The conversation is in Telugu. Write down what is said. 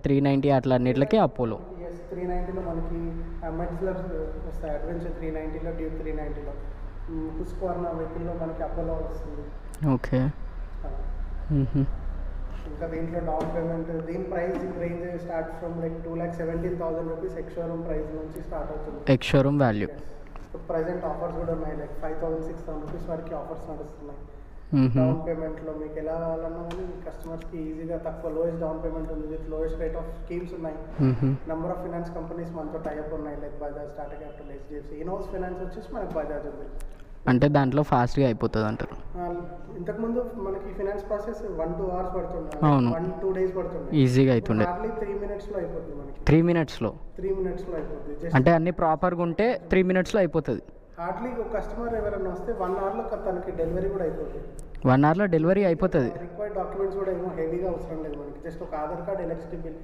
390 అట్లా అన్నిట్లకి అపోలో. ఎస్ 390లో మనకి మెడ్స్లర్ వస్తాయి, అడ్వెంచర్ 390లో, డ్యూక్ 390లో, హుస్క్వార్నా వెహికల్లో మనకి అపోలో వస్తుంది. ఓకే. ఇంకా దీంట్లో డౌన్ పేమెంట్, దీని price range start from like 2,17,000 rupees ex showroom price నుంచి స్టార్ట్ అవుతుంది. Ex showroom value. Present offers కూడా ఉన్నాయి, లైక్ 5,000-6,000 రూపీస్ వరకు ఆఫర్స్ నడుస్తున్నాయి. డౌన్ పేమెంట్లో మీకు ఎలా కావాలన్నా కానీ మీ కస్టమర్స్కి ఈజీగా తక్కువ లోయెస్ట్ డౌన్ పేమెంట్ ఉంది, with lowest rate of schemes ఉన్నాయి. నెంబర్ ఆఫ్ ఫినాన్స్ కంపెనీస్ మనతో టైఅప్ ఉన్నాయి, like Bajaj, Tata capital, HDFC. In-house finance వచ్చేసి మనకి బజాజ్ ఉంది. అంటే దాంట్లో ఫాస్ట్గా అయిపోతుంది అంటారు. ఇంతకుముందు మనకి ఫినాన్స్ ప్రాసెస్ 1-2 hours పడుతుంది, అవును 1-2 days పడుతుంది. ఈజీగా అవుతుండే. హార్డ్లీ 3 minutesలో అయిపోతుంది మనకి. 3 minutesలో అయిపోతుంది. అంటే అన్ని ప్రాపర్గా ఉంటే 3 minutesలో అయిపోతుంది. హార్డ్లీ ఒక కస్టమర్ ఎవరైనా వస్తే 1 hourలో తనకి డెలివరీ కూడా అయిపోతుంది. 1 hourలో డెలివరీ అయిపోతుంది. రిక్వైర్డ్ డాక్యుమెంట్స్ కూడా ఏమో హెవీగా అవసరం లేదు మనకి, జస్ట్ ఒక ఆధార్ కార్డ్, ఎలక్ట్రిసిటీ బిల్,